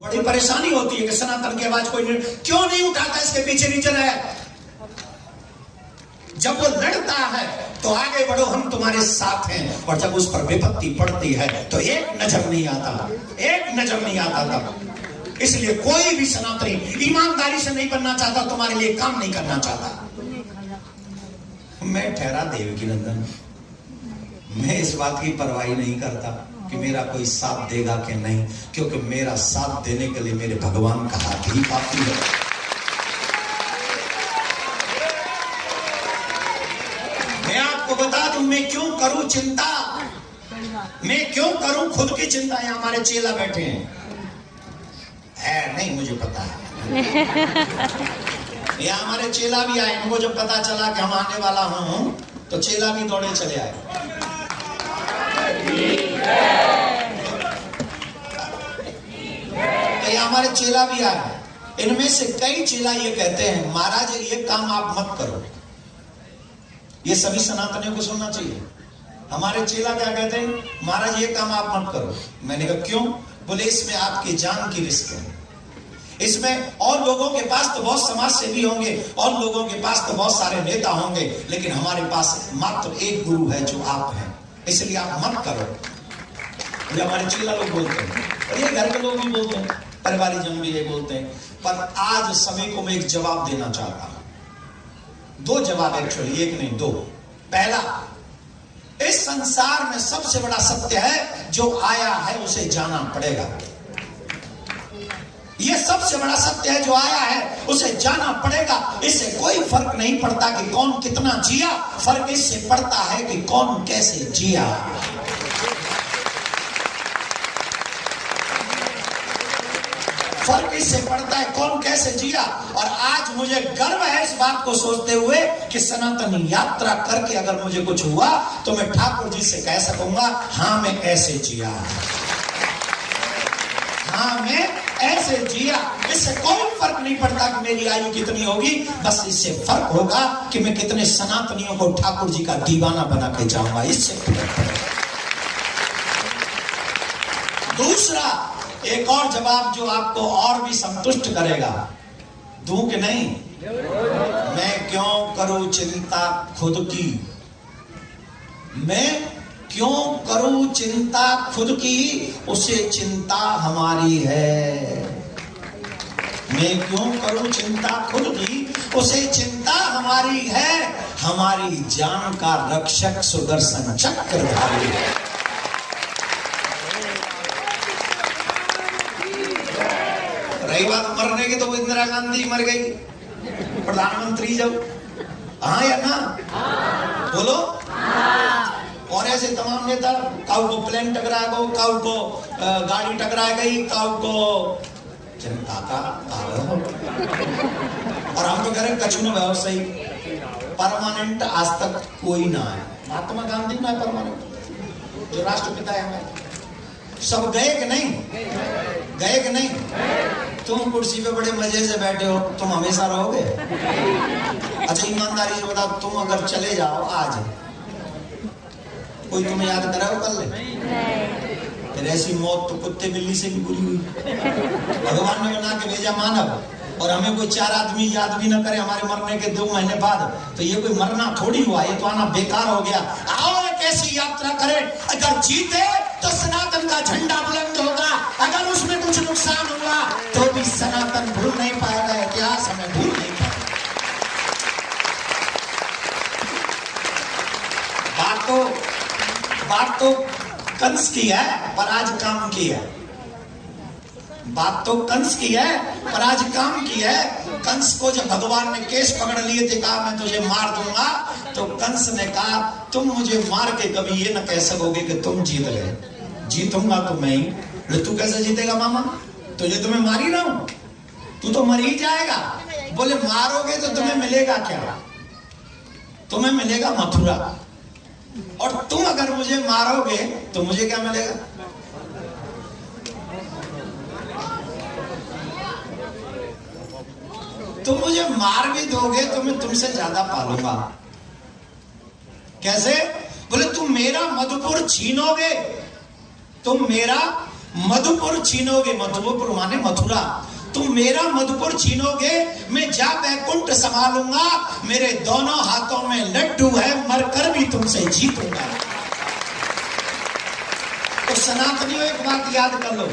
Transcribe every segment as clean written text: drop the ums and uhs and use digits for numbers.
बड़ी परेशानी होती है कि सनातन की आवाज कोई क्यों नहीं उठाता। इसके पीछे रीजन है, जब वो लड़ता है तो आगे बढ़ो, हम तुम्हारे साथ हैं, और जब उस पर विपत्ति पड़ती है तो एक नजर नहीं आता, एक नजर नहीं आता था। इसलिए कोई भी सनातनी ईमानदारी से नहीं बनना चाहता, तुम्हारे लिए काम नहीं करना चाहता। मैं ठहरा देवकी नंदन, मैं इस बात की परवाह नहीं करता कि मेरा कोई साथ देगा कि नहीं, क्योंकि मेरा साथ देने के लिए मेरे भगवान का हाथ ही काफी है। मैं आपको बता दूं मैं क्यों करूं चिंता, मैं क्यों करूं खुद की चिंता। यहां हमारे चेला बैठे हैं, नहीं मुझे पता है। यहाँ हमारे चेला भी आए, इनको जब पता चला कि हम आने वाला हूं तो चेला भी दौड़े चले आए। तो ये हमारे चेला भी आए, इनमें से कई चेला ये कहते हैं महाराज ये काम आप मत करो। ये सभी सनातनियों को सुनना चाहिए। हमारे चेला क्या कहते हैं, महाराज ये काम आप मत करो। मैंने कहा क्यों? बोले इसमें आपकी जान की रिस्क है, इसमें और लोगों के पास तो बहुत समाज सेवी होंगे और लोगों के पास तो बहुत सारे नेता होंगे, लेकिन हमारे पास मात्र एक गुरु है जो आप हैं, इसलिए आप मत करो। ये हमारे चेला लोग बोलते हैं, और ये घर के लोग भी बोलते हैं, परिवारी जन भी ये बोलते हैं। पर आज सभी को मैं एक जवाब देना चाहता हूं, दो जवाब एक्चुअली, एक नहीं दो। पहला, इस संसार में सबसे बड़ा सत्य है जो आया है उसे जाना पड़ेगा। ये सबसे बड़ा सत्य है, जो आया है उसे जाना पड़ेगा। इससे कोई फर्क नहीं पड़ता कि कौन कितना जिया, फर्क इससे पड़ता है कि कौन कैसे जिया। फर्क इससे पड़ता है कौन कैसे जिया। और आज मुझे गर्व है इस बात को सोचते हुए कि सनातन यात्रा करके अगर मुझे कुछ हुआ तो मैं ठाकुर जी से कह सकूंगा, हाँ मैं ऐसे जिया, हाँ मैं ऐसे जिया। इससे कोई फर्क नहीं पड़ता कि मेरी आयु कितनी होगी, बस इससे फर्क होगा कि मैं कितने सनातनियों को ठाकुर जी का दीवाना बना के जाऊंगा, इससे फर्क पड़ेगा। दूसरा, एक और जवाब जो आपको और भी संतुष्ट करेगा, दूं कि नहीं? मैं क्यों करूं चिंता खुद की, मैं क्यों करूं चिंता खुद की, उसे चिंता हमारी है। मैं क्यों करूं चिंता खुद की, उसे चिंता हमारी है। हमारी जान का रक्षक सुदर्शन चक्रधारी है। रही बात मरने की, तो वो इंदिरा गांधी मर गई प्रधानमंत्री जब, हाँ या ना? बोलो। और ऐसे तमाम नेता, काउ को प्लेन टकरा गो, काउ को गाड़ी टकरा गई, काउ को जनता का और हम तो कह रहे कछु न व्यवसायी परमानेंट आज तक कोई ना है। महात्मा गांधी ना है परमानेंट, जो राष्ट्रपिता है हमारे। सब गए कि नहीं? गए कि नहीं? तुम कुर्सी पे बड़े मजे से बैठे हो, तुम हमेशा रहोगे? अच्छा ईमानदारी से बताओ, तुम अगर चले जाओ आज, कोई तुम्हें याद कराओ कल? फिर ऐसी मौत तो कुत्ते बिल्ली से भी बुरी हुई। भगवान ने बना के भेजा मानव, और हमें कोई चार आदमी याद भी न करे हमारे मरने के 2 महीने बाद, तो ये कोई मरना थोड़ी हुआ, ये तो आना बेकार हो गया। आओ एक ऐसी यात्रा करें, अगर जीते तो सनातन का झंडा बुलंद होगा, अगर उसमें कुछ नुकसान हुआ तो भी सनातन भूल नहीं पाएगा, इतिहास हमें भूल नहीं पाएगा। बात तो कंस की है पर आज काम की है। बात तो कंस की है पर आज काम की है। कंस को जब भगवान ने केस पकड़ लिए थे, कहा मैं तुझे मार दूंगा, तो कंस ने कहा तुम मुझे मार के कभी ये न कह सकोगे कि तुम जीत गए, जीतूंगा तो मैं ही। तू कैसे जीतेगा मामा, तुझे तो मैं मार ही रहा हूं, तू तो मर ही जाएगा। बोले मारोगे तो तुम्हें मिलेगा क्या? तुम्हें मिलेगा मथुरा, और तुम अगर मुझे मारोगे तो मुझे क्या मिलेगा? तुम मुझे मार भी दोगे तो मैं तुमसे ज्यादा पालूंगा। कैसे? बोले तुम मेरा मधुपुर छीनोगे, तुम मेरा मधुपुर छीनोगे, मधुपुर माने मथुरा, तुम मेरा मधुपुर छीनोगे, मैं जा बैकुंठ संभालूंगा, मेरे दोनों हाथों में लड्डू है, मरकर भी तुमसे जीतूंगा। तो सनातनियों एक बात याद कर लो,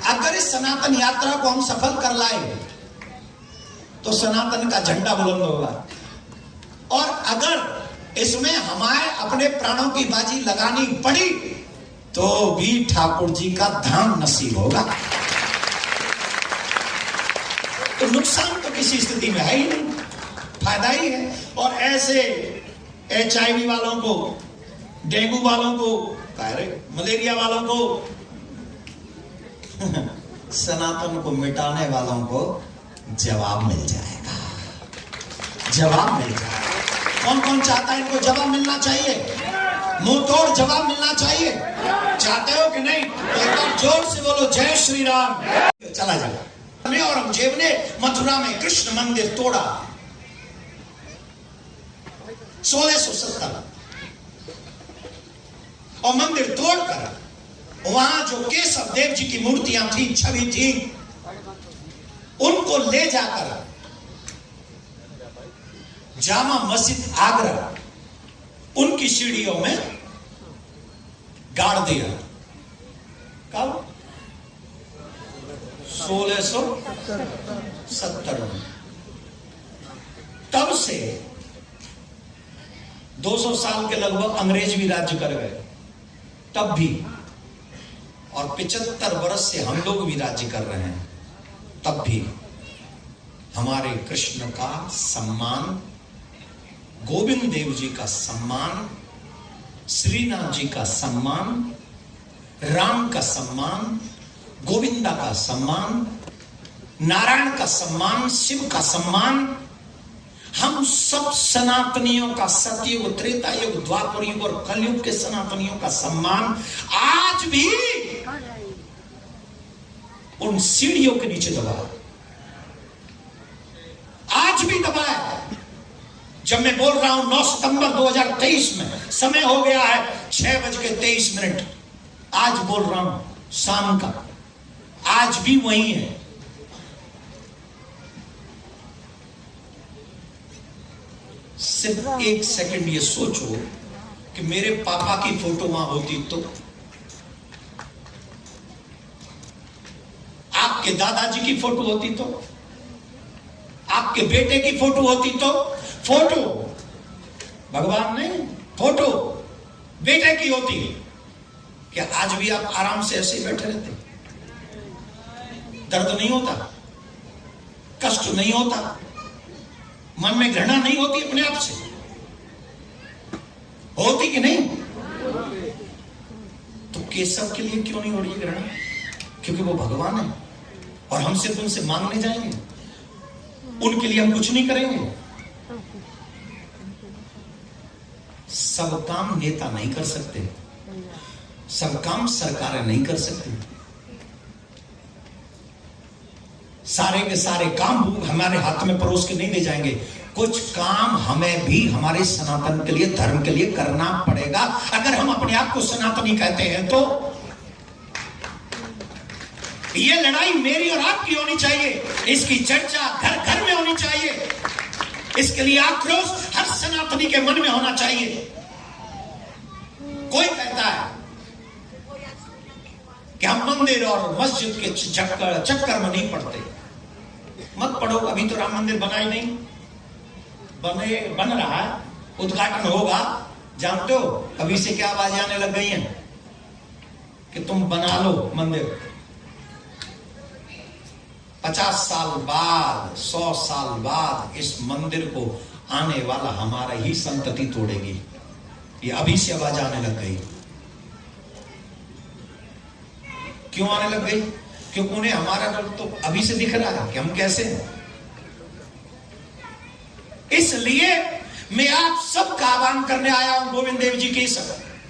अगर इस सनातन यात्रा को हम सफल कर लाए तो सनातन का झंडा बुलंद होगा, और अगर इसमें हमारे अपने प्राणों की बाजी लगानी पड़ी तो भी ठाकुर जी का धाम नसीब होगा। तो नुकसान तो किसी स्थिति में है ही नहीं, फायदा ही है। और ऐसे HIV वालों को, डेंगू वालों को, मलेरिया वालों को, सनातन को मिटाने वालों को जवाब मिल जाएगा, जवाब मिल जाएगा। कौन कौन चाहता है इनको जवाब मिलना चाहिए? मुंह तोड़ जवाब मिलना चाहिए। चाहते हो कि नहीं? तो एक बार जोर से बोलो जय श्री राम। चला जाए। औरंगजेब ने मथुरा में कृष्ण मंदिर तोड़ा 1670, और मंदिर तोड़कर वहां जो केशव देव जी की मूर्तियां थी, छवि थी, उनको ले जाकर जामा मस्जिद आगरा उनकी सीढ़ियों में गाड़ दिया। कब? 1670 में। तब से 200 साल के लगभग अंग्रेज भी राज्य कर गए, तब भी, और 75 वर्ष से हम लोग भी राज्य कर रहे हैं, तब भी हमारे कृष्ण का सम्मान, गोविंद देव जी का सम्मान, श्रीनाथ जी का सम्मान, राम का सम्मान, गोविंदा का सम्मान, नारायण का सम्मान, शिव का सम्मान, हम सब सनातनियों का सतयुग, त्रेता युग, द्वापर युग और कलयुग के सनातनियों का सम्मान आज भी उन सीढ़ियों के नीचे दबा है, आज भी दबा है। जब मैं बोल रहा हूं 9 सितंबर 2023 में, समय हो गया है 6:23, आज बोल रहा हूं शाम का, आज भी वही है। सिर्फ एक सेकंड ये सोचो कि मेरे पापा की फोटो वहां होती तो, आपके दादाजी की फोटो होती तो, आपके बेटे की फोटो होती तो, फोटो भगवान नहीं, फोटो बेटे की होती, क्या आज भी आप आराम से ऐसे ही बैठे रहते? दर्द नहीं होता, कष्ट नहीं होता, मन में घृणा नहीं होती अपने आप से? होती कि नहीं? तो केशव के लिए क्यों नहीं हो रही घृणा? क्योंकि वो भगवान है, और हम सिर्फ उनसे मांगने जाएंगे, उनके लिए हम कुछ नहीं करेंगे। सब काम नेता नहीं कर सकते, सब काम सरकारें नहीं कर सकती, सारे के सारे काम हमारे हाथ में परोस के नहीं दे जाएंगे। कुछ काम हमें भी हमारे सनातन के लिए, धर्म के लिए करना पड़ेगा। अगर हम अपने आप को सनातनी कहते हैं तो ये लड़ाई मेरी और आपकी होनी चाहिए, इसकी चर्चा घर घर में होनी चाहिए, इसके लिए आक्रोश हर सनातनी के मन में होना चाहिए। कोई कहता है कि हम मंदिर और मस्जिद के चक्कर में नहीं पड़ते, मत पढ़ो। अभी तो राम मंदिर बना ही नहीं, बन रहा है, उद्घाटन होगा। जानते हो अभी से क्या आवाज आने लग गई है कि तुम बना लो मंदिर, 50 साल बाद, 100 साल बाद इस मंदिर को आने वाला हमारा ही संतति तोड़ेगी। ये अभी से आवाज आने लग गई। क्यों आने लग गई? क्योंकि उन्हें हमारा डर तो अभी से दिख रहा है कि हम कैसे हैं। इसलिए मैं आप सबका आह्वान करने आया हूं गोविंद देव जी के इस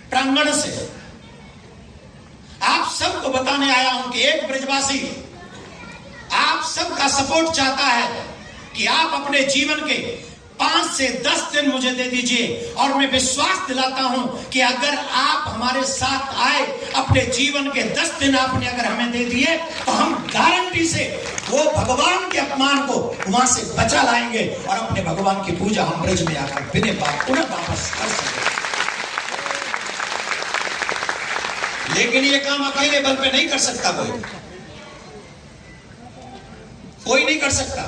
प्रांगण से, आप सबको बताने आया हूं कि एक ब्रजवासी आप सबका सपोर्ट चाहता है कि आप अपने जीवन के 5 से 10 दिन मुझे दे दीजिए और मैं विश्वास दिलाता हूं कि अगर आप हमारे साथ आए, अपने जीवन के 10 दिन आपने अगर हमें दे दिए, तो हम गारंटी से वो भगवान के अपमान को वहां से बचा लाएंगे और अपने भगवान की पूजा हम ब्रज में आकर बिना बात पुनः वापस कर सकेंगे। लेकिन ये काम अकेले बल पे नहीं कर सकता, कोई नहीं कर सकता।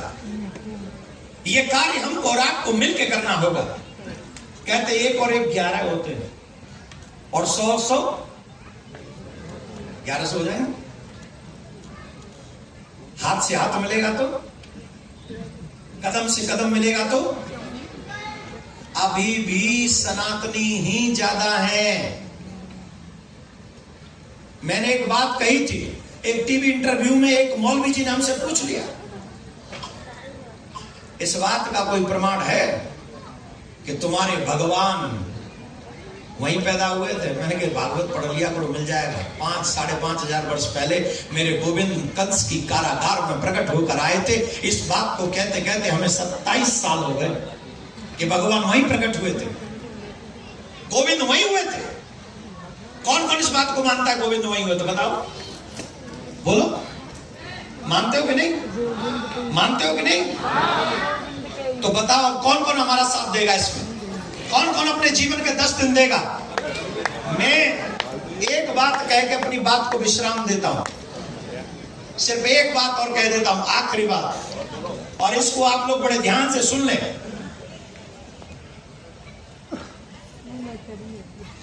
ये कार्य हमको और आपको मिलकर करना होगा। कहते 1 और 1 11 होते हैं और 100 1100 हो जाएगा। हाथ से हाथ मिलेगा तो, कदम से कदम मिलेगा तो, अभी भी सनातनी ही ज्यादा है। मैंने एक बात कही थी, एक टीवी इंटरव्यू में एक मौलवी जी ने हमसे पूछ लिया, इस बात का कोई प्रमाण है कि तुम्हारे भगवान वहीं पैदा हुए थे? मैंने कहा भागवत पढ़ लिया करो, मिल जाएगा। 5-5.5 हजार वर्ष पहले मेरे गोविंद कंस की कारागार में प्रकट होकर आए थे। इस बात को कहते कहते हमें 27 साल हो गए कि भगवान वहीं प्रकट हुए थे, गोविंद वहीं हुए थे। कौन कौन इस बात को मानता है गोविंद वहीं हुए? तो बताओ, बोलो, मानते हो कि नहीं? मानते हो कि नहीं? तो बताओ कौन कौन हमारा साथ देगा इसमें? कौन कौन अपने जीवन के 10 दिन देगा? मैं एक बात कह के अपनी बात को विश्राम देता हूं, सिर्फ एक बात और कह देता हूं, आखिरी बात, और इसको आप लोग बड़े ध्यान से सुन लें।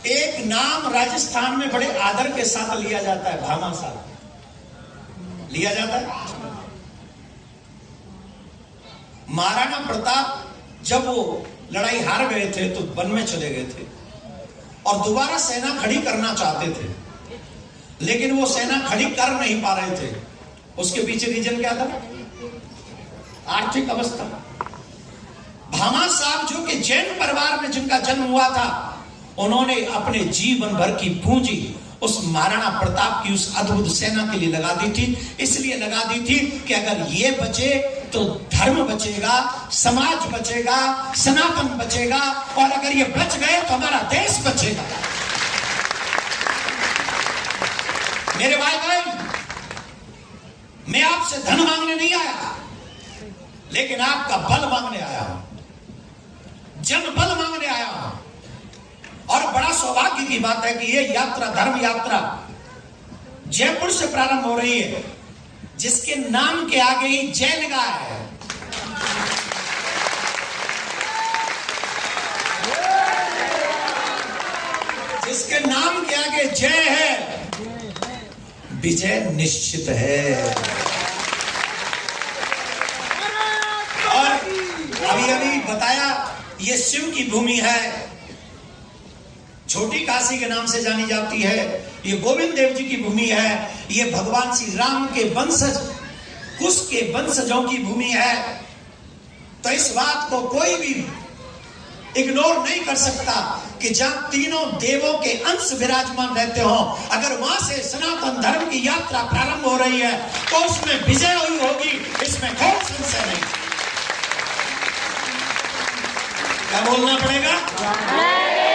एक नाम राजस्थान में बड़े आदर के साथ लिया जाता है, भामाशाह लिया जाता है। महाराणा प्रताप जब वो लड़ाई हार गए थे तो वन में चले गए थे और दोबारा सेना खड़ी करना चाहते थे, लेकिन वो सेना खड़ी कर नहीं पा रहे थे। उसके पीछे रीजन क्या था? आर्थिक अवस्था। भामाशाह जो कि जैन परिवार में जिनका जन्म हुआ था, उन्होंने अपने जीवन भर की पूंजी उस महाराणा प्रताप की उस अद्भुत सेना के लिए लगा दी थी। इसलिए लगा दी थी कि अगर ये बचे तो धर्म बचेगा, समाज बचेगा, सनातन बचेगा, और अगर ये बच गए तो हमारा देश बचेगा। मेरे भाई बहन, मैं आपसे धन मांगने नहीं आया, लेकिन आपका बल मांगने आया हूं, जन बल मांगने आया हूं। और बड़ा सौभाग्य की बात है कि ये यात्रा, धर्म यात्रा जयपुर से प्रारंभ हो रही है, जिसके नाम के आगे ही जय लगा है। जिसके नाम के आगे जय है, विजय निश्चित है। और अभी अभी बताया, ये शिव की भूमि है, छोटी काशी के नाम से जानी जाती है। ये गोविंद देव जी की भूमि है, ये भगवान श्री राम के वंशज, कुश के वंशजों की भूमि है। तो इस बात को कोई भी इग्नोर नहीं कर सकता कि जहां तीनों देवों के अंश विराजमान रहते हो, अगर वहां से सनातन धर्म की यात्रा प्रारंभ हो रही है तो उसमें विजय हुई होगी, इसमें कोई संशय नहीं। क्या बोलना पड़ेगा?